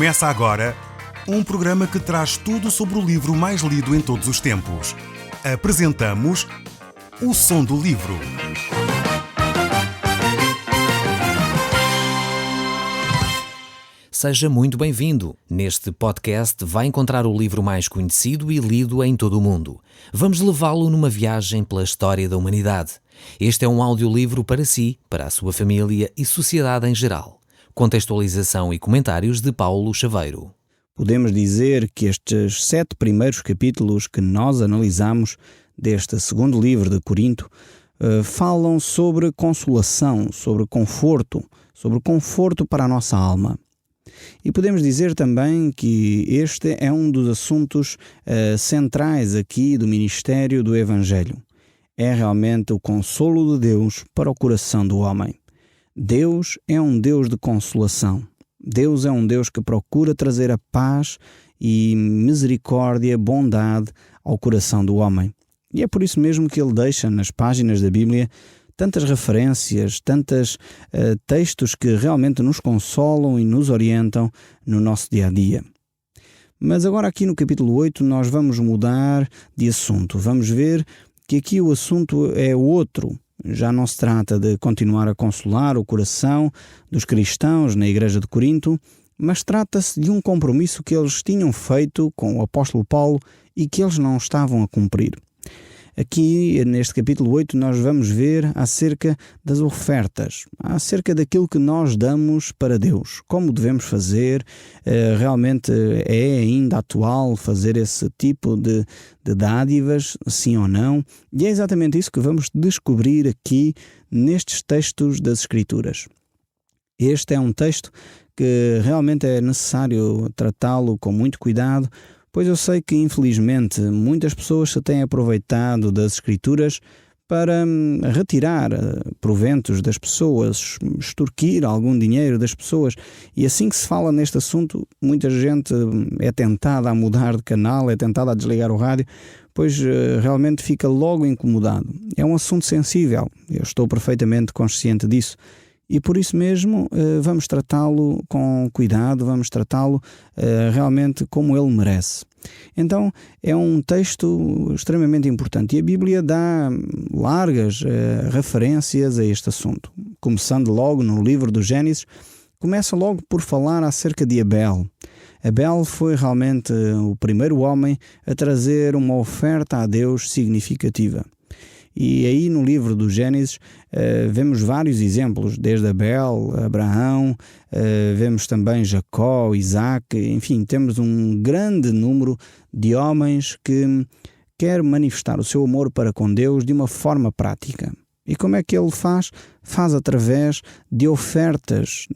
Começa agora um programa que traz tudo sobre o livro mais lido em todos os tempos. Apresentamos O Som do Livro. Seja muito bem-vindo. Neste podcast vai encontrar o livro mais conhecido e lido em todo o mundo. Vamos levá-lo numa viagem pela história da humanidade. Este é um audiolivro para si, para a sua família e sociedade em geral. Contextualização e comentários de Paulo Chaveiro. Podemos dizer que estes 7 primeiros capítulos que nós analisamos deste segundo livro de Corinto falam sobre consolação, sobre conforto para a nossa alma. E podemos dizer também que este é um dos assuntos centrais aqui do ministério do Evangelho. É realmente o consolo de Deus para o coração do homem. Deus é um Deus de consolação. Deus é um Deus que procura trazer a paz e misericórdia, bondade ao coração do homem. E é por isso mesmo que Ele deixa nas páginas da Bíblia tantas referências, tantos textos que realmente nos consolam e nos orientam no nosso dia-a-dia. Mas agora aqui no capítulo 8 nós vamos mudar de assunto. Vamos ver que aqui o assunto é outro. Já não se trata de continuar a consolar o coração dos cristãos na igreja de Corinto, mas trata-se de um compromisso que eles tinham feito com o apóstolo Paulo e que eles não estavam a cumprir. Aqui, neste capítulo 8, nós vamos ver acerca das ofertas, acerca daquilo que nós damos para Deus. Como devemos fazer, realmente é ainda atual fazer esse tipo de dádivas, sim ou não? E é exatamente isso que vamos descobrir aqui nestes textos das Escrituras. Este é um texto que realmente é necessário tratá-lo com muito cuidado, pois eu sei que, infelizmente, muitas pessoas se têm aproveitado das Escrituras para retirar proventos das pessoas, extorquir algum dinheiro das pessoas. E assim que se fala neste assunto, muita gente é tentada a mudar de canal, é tentada a desligar o rádio, pois realmente fica logo incomodado. É um assunto sensível, eu estou perfeitamente consciente disso. E por isso mesmo vamos tratá-lo com cuidado, vamos tratá-lo realmente como ele merece. Então é um texto extremamente importante e a Bíblia dá largas referências a este assunto. Começando logo no livro do Gênesis, começa logo por falar acerca de Abel. Abel foi realmente o primeiro homem a trazer uma oferta a Deus significativa. E aí no livro do Gênesis vemos vários exemplos, desde Abel, Abraão, vemos também Jacó, Isaac, enfim, temos um grande número de homens que quer manifestar o seu amor para com Deus de uma forma prática. E como é que ele faz? Faz através de ofertas,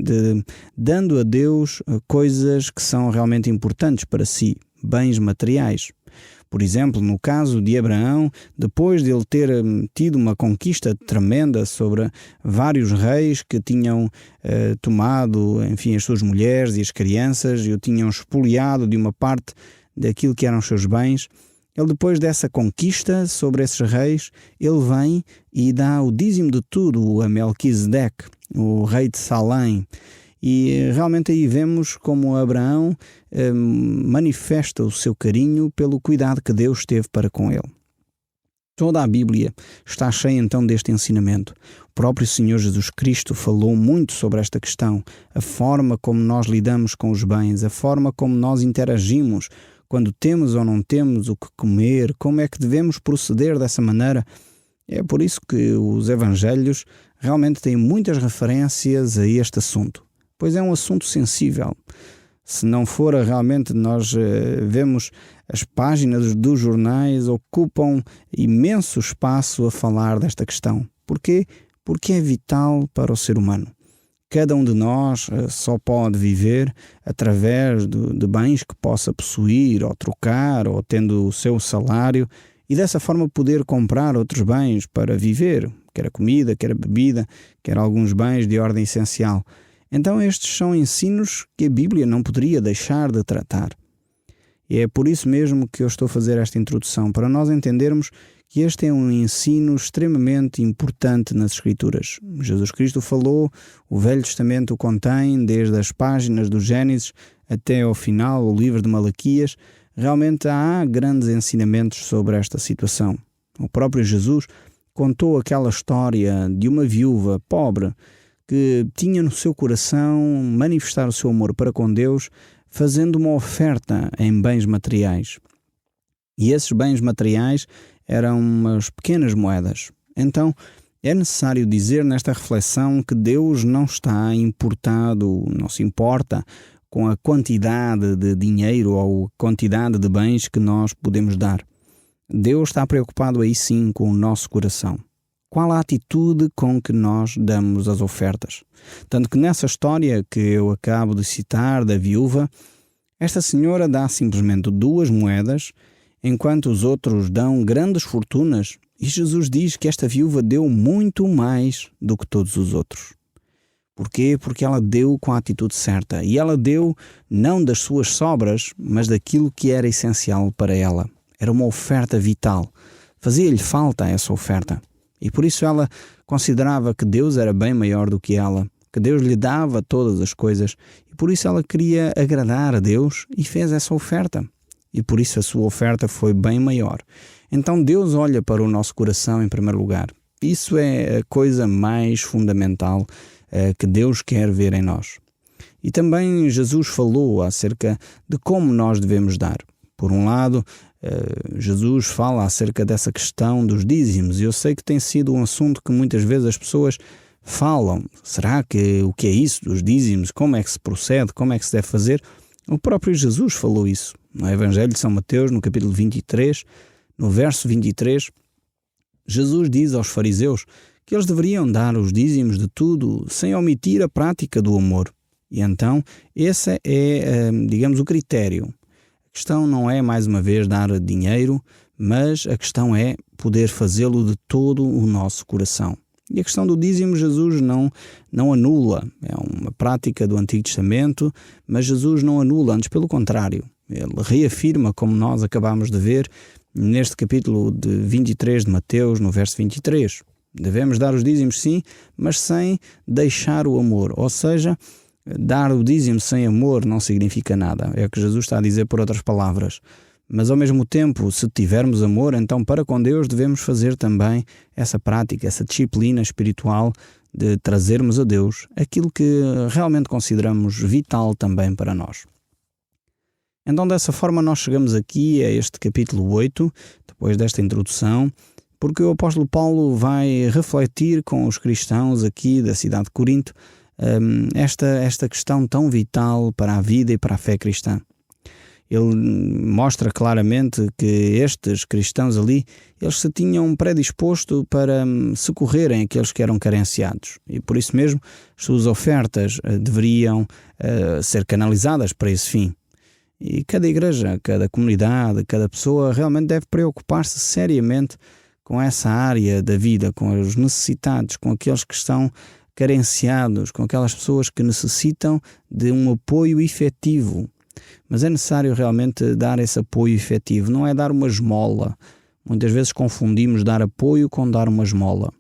dando a Deus coisas que são realmente importantes para si, bens materiais. Por exemplo, no caso de Abraão, depois de ele ter tido uma conquista tremenda sobre vários reis que tinham tomado, enfim, as suas mulheres e as crianças e o tinham expoliado de uma parte daquilo que eram os seus bens, ele depois dessa conquista sobre esses reis, ele vem e dá o dízimo de tudo a Melquisedeque, o rei de Salém. E realmente aí vemos como Abraão manifesta o seu carinho pelo cuidado que Deus teve para com ele. Toda a Bíblia está cheia então deste ensinamento. O próprio Senhor Jesus Cristo falou muito sobre esta questão, a forma como nós lidamos com os bens, a forma como nós interagimos quando temos ou não temos o que comer, como é que devemos proceder dessa maneira. É por isso que os Evangelhos realmente têm muitas referências a este assunto. Pois é um assunto sensível. Se não for realmente, nós vemos as páginas dos jornais ocupam imenso espaço a falar desta questão. Porquê? Porque é vital para o ser humano. Cada um de nós só pode viver através de bens que possa possuir ou trocar ou tendo o seu salário e dessa forma poder comprar outros bens para viver, quer a comida, quer a bebida, quer alguns bens de ordem essencial. Então estes são ensinos que a Bíblia não poderia deixar de tratar. E é por isso mesmo que eu estou a fazer esta introdução, para nós entendermos que este é um ensino extremamente importante nas Escrituras. Jesus Cristo falou, o Velho Testamento o contém, desde as páginas do Gênesis até ao final, o livro de Malaquias. Realmente há grandes ensinamentos sobre esta situação. O próprio Jesus contou aquela história de uma viúva pobre que tinha no seu coração manifestar o seu amor para com Deus, fazendo uma oferta em bens materiais. E esses bens materiais eram umas pequenas moedas. Então, é necessário dizer nesta reflexão que Deus não está importado, não se importa com a quantidade de dinheiro ou a quantidade de bens que nós podemos dar. Deus está preocupado aí sim com o nosso coração. Qual a atitude com que nós damos as ofertas? Tanto que nessa história que eu acabo de citar da viúva, esta senhora dá simplesmente 2 moedas, enquanto os outros dão grandes fortunas, e Jesus diz que esta viúva deu muito mais do que todos os outros. Porquê? Porque ela deu com a atitude certa, e ela deu não das suas sobras, mas daquilo que era essencial para ela. Era uma oferta vital. Fazia-lhe falta essa oferta. E por isso ela considerava que Deus era bem maior do que ela, que Deus lhe dava todas as coisas, e por isso ela queria agradar a Deus e fez essa oferta. E por isso a sua oferta foi bem maior. Então Deus olha para o nosso coração em primeiro lugar. Isso é a coisa mais fundamental que Deus quer ver em nós. E também Jesus falou acerca de como nós devemos dar. Por um lado, Jesus fala acerca dessa questão dos dízimos, e eu sei que tem sido um assunto que muitas vezes as pessoas falam. Será que o que é isso dos dízimos? Como é que se procede? Como é que se deve fazer? O próprio Jesus falou isso. No Evangelho de São Mateus, no capítulo 23, no verso 23, Jesus diz aos fariseus que eles deveriam dar os dízimos de tudo sem omitir a prática do amor. E então, esse é, digamos, o critério. A questão não é, mais uma vez, dar dinheiro, mas a questão é poder fazê-lo de todo o nosso coração. E a questão do dízimo, Jesus não anula. É uma prática do Antigo Testamento, mas Jesus não anula, antes pelo contrário. Ele reafirma, como nós acabamos de ver, neste capítulo de 23 de Mateus, no verso 23. Devemos dar os dízimos, sim, mas sem deixar o amor. Ou seja, dar o dízimo sem amor não significa nada. É o que Jesus está a dizer por outras palavras. Mas ao mesmo tempo, se tivermos amor, então para com Deus devemos fazer também essa prática, essa disciplina espiritual de trazermos a Deus aquilo que realmente consideramos vital também para nós. Então dessa forma nós chegamos aqui a este capítulo 8, depois desta introdução, porque o apóstolo Paulo vai refletir com os cristãos aqui da cidade de Corinto esta questão tão vital para a vida e para a fé cristã. Ele mostra claramente que estes cristãos ali, eles se tinham predisposto para socorrerem aqueles que eram carenciados. E por isso mesmo, as suas ofertas deveriam ser canalizadas para esse fim. E cada igreja, cada comunidade, cada pessoa realmente deve preocupar-se seriamente com essa área da vida, com os necessitados, com aqueles que estão carenciados, com aquelas pessoas que necessitam de um apoio efetivo. Mas é necessário realmente dar esse apoio efetivo, não é dar uma esmola. Muitas vezes confundimos dar apoio com dar uma esmola.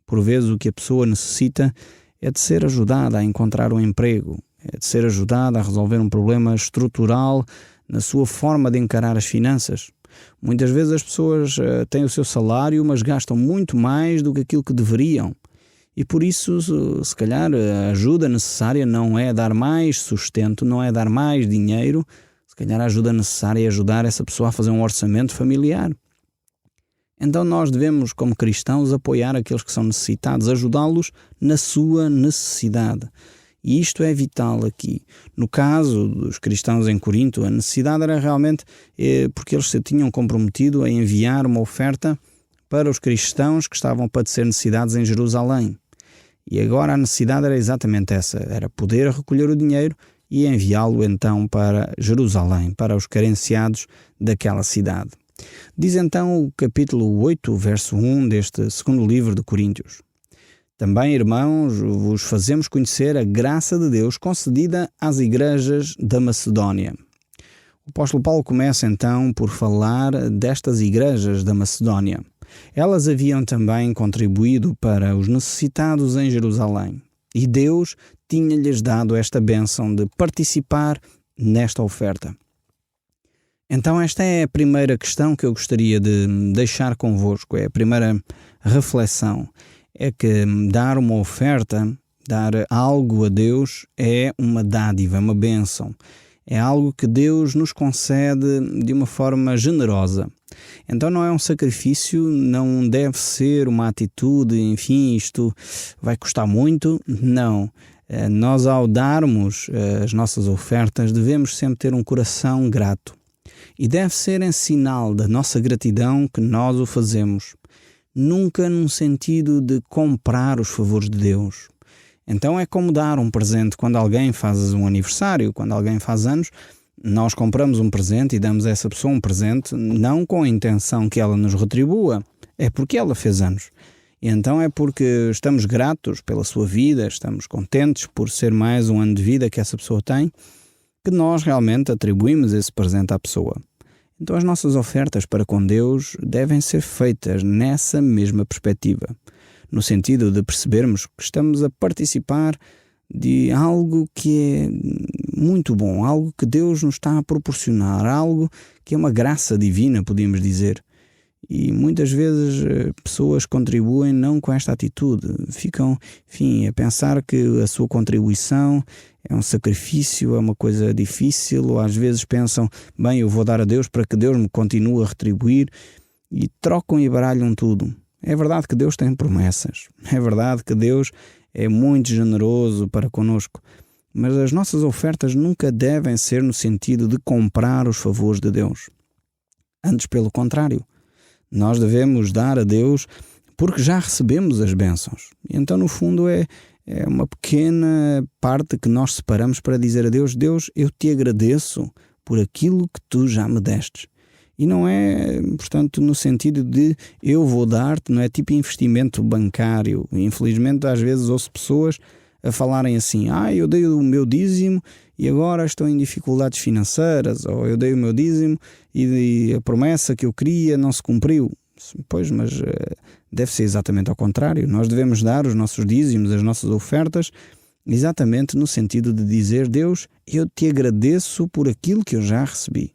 Por vezes o que a pessoa necessita é de ser ajudada a encontrar um emprego, é de ser ajudada a resolver um problema estrutural na sua forma de encarar as finanças. Muitas vezes as pessoas têm o seu salário, mas gastam muito mais do que aquilo que deveriam. E por isso, se calhar, a ajuda necessária não é dar mais sustento, não é dar mais dinheiro. Se calhar a ajuda necessária é ajudar essa pessoa a fazer um orçamento familiar. Então nós devemos, como cristãos, apoiar aqueles que são necessitados, ajudá-los na sua necessidade. E isto é vital aqui. No caso dos cristãos em Corinto, a necessidade era realmente porque eles se tinham comprometido a enviar uma oferta para os cristãos que estavam a padecer necessidades em Jerusalém. E agora a necessidade era exatamente essa, era poder recolher o dinheiro e enviá-lo então para Jerusalém, para os carenciados daquela cidade. Diz então o capítulo 8, verso 1 deste segundo livro de Coríntios. Também, irmãos, vos fazemos conhecer a graça de Deus concedida às igrejas da Macedónia. O apóstolo Paulo começa então por falar destas igrejas da Macedónia. Elas haviam também contribuído para os necessitados em Jerusalém. E Deus tinha-lhes dado esta bênção de participar nesta oferta. Então esta é a primeira questão que eu gostaria de deixar convosco, é a primeira reflexão. É que dar uma oferta, dar algo a Deus é uma dádiva, é uma bênção. É algo que Deus nos concede de uma forma generosa. Então não é um sacrifício, não deve ser uma atitude, enfim, isto vai custar muito. Não. Nós, ao darmos as nossas ofertas, devemos sempre ter um coração grato. E deve ser em sinal da nossa gratidão que nós o fazemos. Nunca num sentido de comprar os favores de Deus. Então é como dar um presente quando alguém faz um aniversário, quando alguém faz anos, nós compramos um presente e damos a essa pessoa um presente não com a intenção que ela nos retribua, é porque ela fez anos. E então é porque estamos gratos pela sua vida, estamos contentes por ser mais um ano de vida que essa pessoa tem, que nós realmente atribuímos esse presente à pessoa. Então as nossas ofertas para com Deus devem ser feitas nessa mesma perspectiva. No sentido de percebermos que estamos a participar de algo que é muito bom, algo que Deus nos está a proporcionar, algo que é uma graça divina, podíamos dizer. E muitas vezes pessoas contribuem não com esta atitude, ficam, enfim, a pensar que a sua contribuição é um sacrifício, é uma coisa difícil, ou às vezes pensam, bem, eu vou dar a Deus para que Deus me continue a retribuir, e trocam e baralham tudo. É verdade que Deus tem promessas, é verdade que Deus é muito generoso para conosco, mas as nossas ofertas nunca devem ser no sentido de comprar os favores de Deus. Antes, pelo contrário, nós devemos dar a Deus porque já recebemos as bênçãos. Então, no fundo, é uma pequena parte que nós separamos para dizer a Deus, Deus, eu te agradeço por aquilo que tu já me destes. E não é, portanto, no sentido de eu vou dar-te, não é tipo investimento bancário. Infelizmente, às vezes ouço pessoas a falarem assim, eu dei o meu dízimo e agora estou em dificuldades financeiras, ou eu dei o meu dízimo e a promessa que eu queria não se cumpriu. Pois, mas deve ser exatamente ao contrário. Nós devemos dar os nossos dízimos, as nossas ofertas, exatamente no sentido de dizer, Deus, eu te agradeço por aquilo que eu já recebi.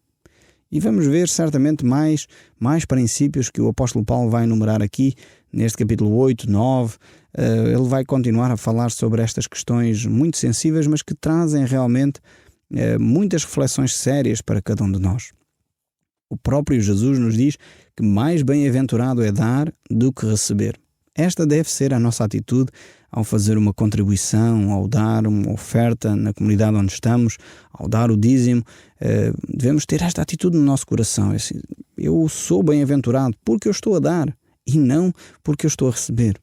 E vamos ver certamente mais princípios que o apóstolo Paulo vai enumerar aqui, neste capítulo 8, 9. Ele vai continuar a falar sobre estas questões muito sensíveis, mas que trazem realmente muitas reflexões sérias para cada um de nós. O próprio Jesus nos diz que mais bem-aventurado é dar do que receber. Esta deve ser a nossa atitude ao fazer uma contribuição, ao dar uma oferta na comunidade onde estamos, ao dar o dízimo. Devemos ter esta atitude no nosso coração. É assim, eu sou bem-aventurado porque eu estou a dar e não porque eu estou a receber.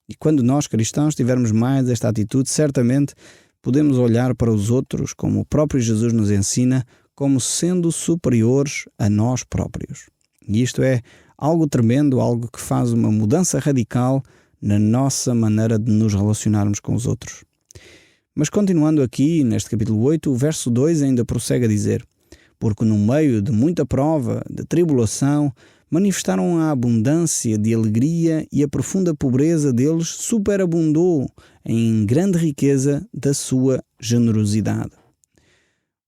E quando nós cristãos tivermos mais esta atitude, certamente podemos olhar para os outros, como o próprio Jesus nos ensina, como sendo superiores a nós próprios. E isto é algo tremendo, algo que faz uma mudança radical na nossa maneira de nos relacionarmos com os outros. Mas continuando aqui, neste capítulo 8, o verso 2 ainda prossegue a dizer, porque no meio de muita prova, de tribulação, manifestaram a abundância de alegria e a profunda pobreza deles superabundou em grande riqueza da sua generosidade.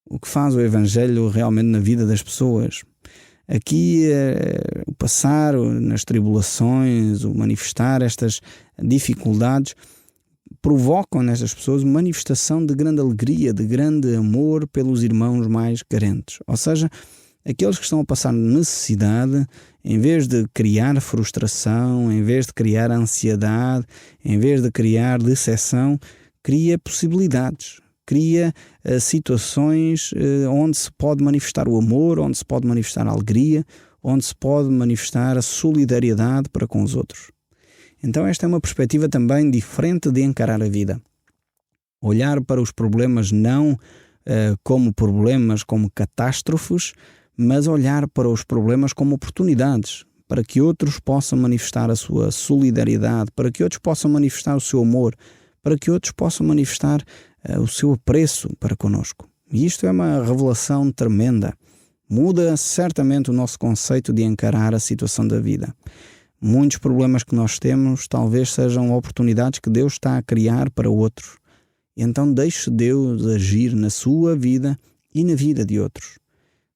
O que faz o Evangelho realmente na vida das pessoas? Aqui, o passar nas tribulações, o manifestar estas dificuldades, provocam nestas pessoas uma manifestação de grande alegria, de grande amor pelos irmãos mais carentes. Ou seja, aqueles que estão a passar necessidade, em vez de criar frustração, em vez de criar ansiedade, em vez de criar decepção, cria possibilidades. Cria situações onde se pode manifestar o amor, onde se pode manifestar a alegria, onde se pode manifestar a solidariedade para com os outros. Então esta é uma perspectiva também diferente de encarar a vida. Olhar para os problemas não como problemas, como catástrofes, mas olhar para os problemas como oportunidades, para que outros possam manifestar a sua solidariedade, para que outros possam manifestar o seu amor, para que outros possam manifestar o seu apreço para conosco. E isto é uma revelação tremenda. Muda certamente o nosso conceito de encarar a situação da vida. Muitos problemas que nós temos talvez sejam oportunidades que Deus está a criar para outros. Então deixe Deus agir na sua vida e na vida de outros.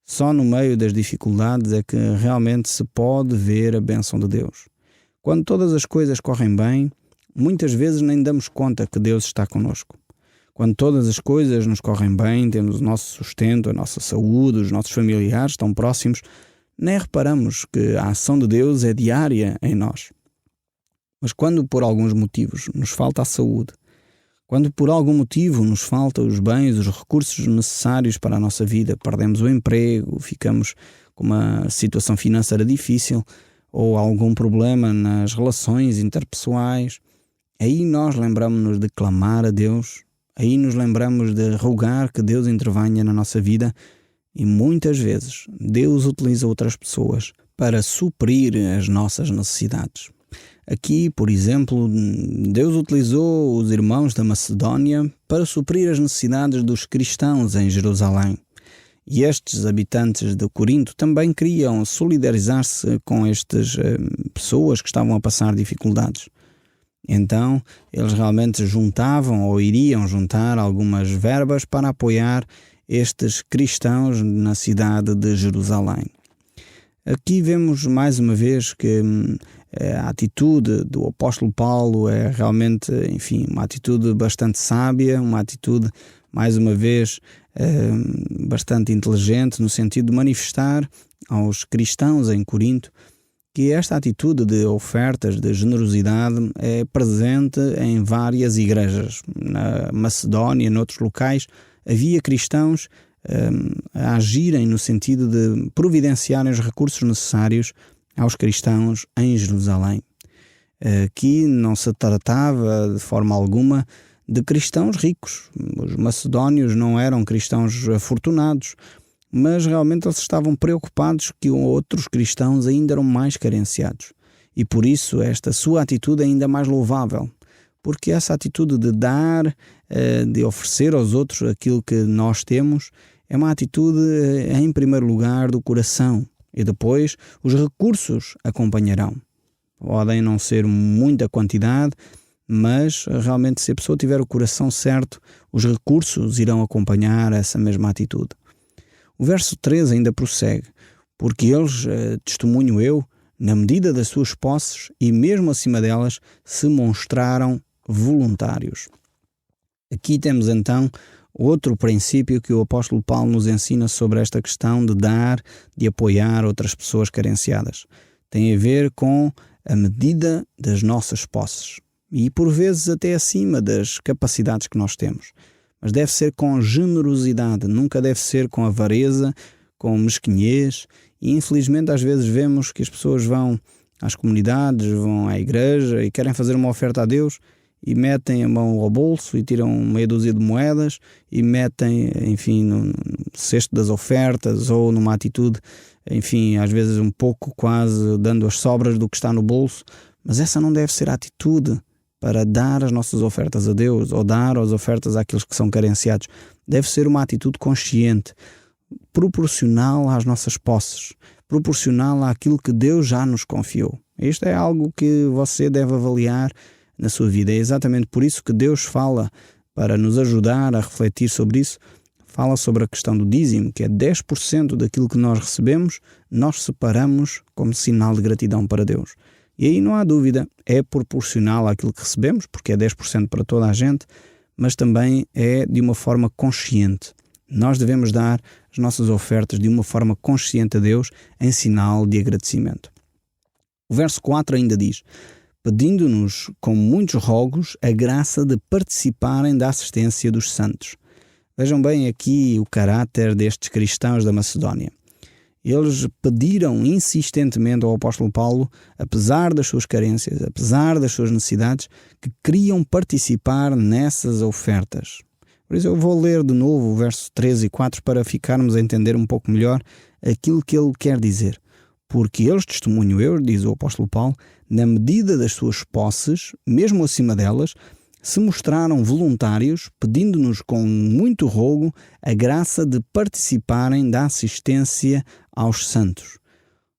Só no meio das dificuldades é que realmente se pode ver a bênção de Deus. Quando todas as coisas correm bem, muitas vezes nem damos conta que Deus está conosco. Quando todas as coisas nos correm bem, temos o nosso sustento, a nossa saúde, os nossos familiares estão próximos, nem reparamos que a ação de Deus é diária em nós. Mas quando por alguns motivos nos falta a saúde, quando por algum motivo nos faltam os bens, os recursos necessários para a nossa vida, perdemos o emprego, ficamos com uma situação financeira difícil ou algum problema nas relações interpessoais, aí nós lembramos-nos de clamar a Deus, aí nos lembramos de rogar que Deus intervenha na nossa vida. E muitas vezes Deus utiliza outras pessoas para suprir as nossas necessidades. Aqui, por exemplo, Deus utilizou os irmãos da Macedónia para suprir as necessidades dos cristãos em Jerusalém. E estes habitantes de Corinto também queriam solidarizar-se com estas pessoas que estavam a passar dificuldades. Então, eles realmente juntavam ou iriam juntar algumas verbas para apoiar estes cristãos na cidade de Jerusalém. Aqui vemos mais uma vez que a atitude do apóstolo Paulo é realmente, uma atitude bastante sábia, uma atitude, mais uma vez, bastante inteligente, no sentido de manifestar aos cristãos em Corinto que esta atitude de ofertas, de generosidade, é presente em várias igrejas. Na Macedónia, noutros locais, havia cristãos a agirem no sentido de providenciarem os recursos necessários aos cristãos em Jerusalém. Aqui não se tratava de forma alguma de cristãos ricos. Os macedónios não eram cristãos afortunados, mas realmente eles estavam preocupados que outros cristãos ainda eram mais carenciados. E por isso esta sua atitude é ainda mais louvável. Porque essa atitude de dar, de oferecer aos outros aquilo que nós temos, é uma atitude, em primeiro lugar, do coração. E depois os recursos acompanharão. Podem não ser muita quantidade, mas realmente se a pessoa tiver o coração certo, os recursos irão acompanhar essa mesma atitude. O verso 13 ainda prossegue. Porque eles, testemunho eu, na medida das suas posses e mesmo acima delas, se mostraram voluntários. Aqui temos então outro princípio que o apóstolo Paulo nos ensina sobre esta questão de dar, de apoiar outras pessoas carenciadas. Tem a ver com a medida das nossas posses e por vezes até acima das capacidades que nós temos. Mas deve ser com generosidade, nunca deve ser com avareza, com mesquinhez. E infelizmente às vezes vemos que as pessoas vão às comunidades, vão à igreja e querem fazer uma oferta a Deus e metem a mão ao bolso e tiram meia dúzia de moedas e metem, no cesto das ofertas ou numa atitude, às vezes um pouco quase dando as sobras do que está no bolso. Mas essa não deve ser a atitude para dar as nossas ofertas a Deus ou dar as ofertas àqueles que são carenciados. Deve ser uma atitude consciente, proporcional às nossas posses, proporcional àquilo que Deus já nos confiou. Isto é algo que você deve avaliar na sua vida. É exatamente por isso que Deus fala, para nos ajudar a refletir sobre isso, fala sobre a questão do dízimo, que é 10% daquilo que nós recebemos, nós separamos como sinal de gratidão para Deus. E aí não há dúvida, é proporcional àquilo que recebemos, porque é 10% para toda a gente, mas também é de uma forma consciente. Nós devemos dar as nossas ofertas de uma forma consciente a Deus, em sinal de agradecimento. O verso 4 ainda diz: pedindo-nos com muitos rogos a graça de participarem da assistência dos santos. Vejam bem aqui o caráter destes cristãos da Macedónia. Eles pediram insistentemente ao apóstolo Paulo, apesar das suas carências, apesar das suas necessidades, que queriam participar nessas ofertas. Por isso eu vou ler de novo o verso 3 e 4 para ficarmos a entender um pouco melhor aquilo que ele quer dizer. Porque eles, testemunho eu, diz o apóstolo Paulo, na medida das suas posses, mesmo acima delas, se mostraram voluntários, pedindo-nos com muito rogo a graça de participarem da assistência aos santos.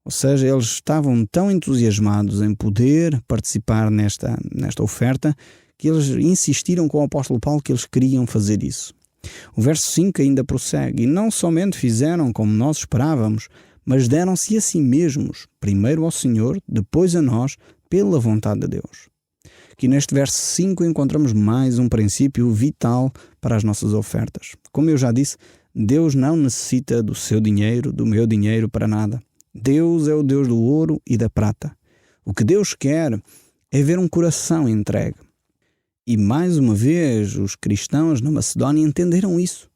Ou seja, eles estavam tão entusiasmados em poder participar nesta oferta que eles insistiram com o apóstolo Paulo que eles queriam fazer isso. O verso 5 ainda prossegue: e não somente fizeram como nós esperávamos, mas deram-se a si mesmos, primeiro ao Senhor, depois a nós, pela vontade de Deus. Aqui neste verso 5 encontramos mais um princípio vital para as nossas ofertas. Como eu já disse, Deus não necessita do seu dinheiro, do meu dinheiro, para nada. Deus é o Deus do ouro e da prata. O que Deus quer é ver um coração entregue. E mais uma vez, os cristãos na Macedónia entenderam isso.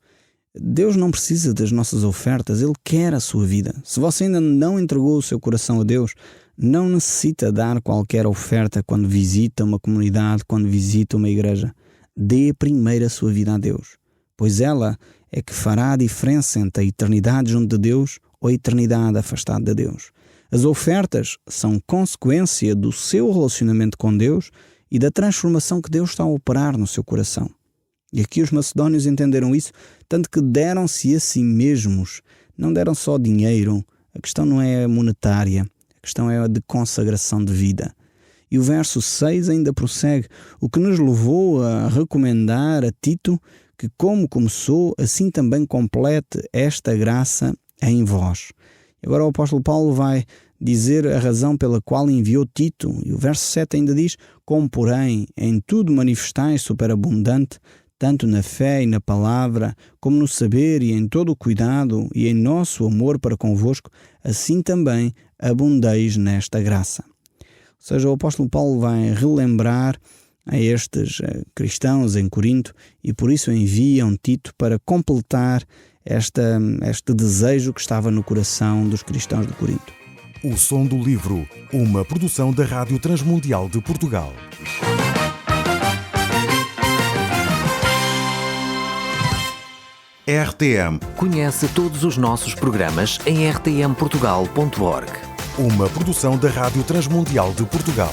Deus não precisa das nossas ofertas, Ele quer a sua vida. Se você ainda não entregou o seu coração a Deus, não necessita dar qualquer oferta quando visita uma comunidade, quando visita uma igreja. Dê primeiro a sua vida a Deus, pois ela é que fará a diferença entre a eternidade junto de Deus ou a eternidade afastada de Deus. As ofertas são consequência do seu relacionamento com Deus e da transformação que Deus está a operar no seu coração. E aqui os macedónios entenderam isso, tanto que deram-se a si mesmos. Não deram só dinheiro, a questão não é monetária, a questão é a de consagração de vida. E o verso 6 ainda prossegue, o que nos levou a recomendar a Tito que, como começou, assim também complete esta graça em vós. E agora o apóstolo Paulo vai dizer a razão pela qual enviou Tito. E o verso 7 ainda diz, como porém em tudo manifestais superabundante, tanto na fé e na palavra, como no saber e em todo o cuidado e em nosso amor para convosco, assim também abundeis nesta graça. Ou seja, o apóstolo Paulo vai relembrar a estes cristãos em Corinto e por isso envia um Tito para completar este desejo que estava no coração dos cristãos de Corinto. O Som do Livro, uma produção da Rádio Transmundial de Portugal. RTM. Conhece todos os nossos programas em rtmportugal.org. Uma produção da Rádio Transmundial de Portugal.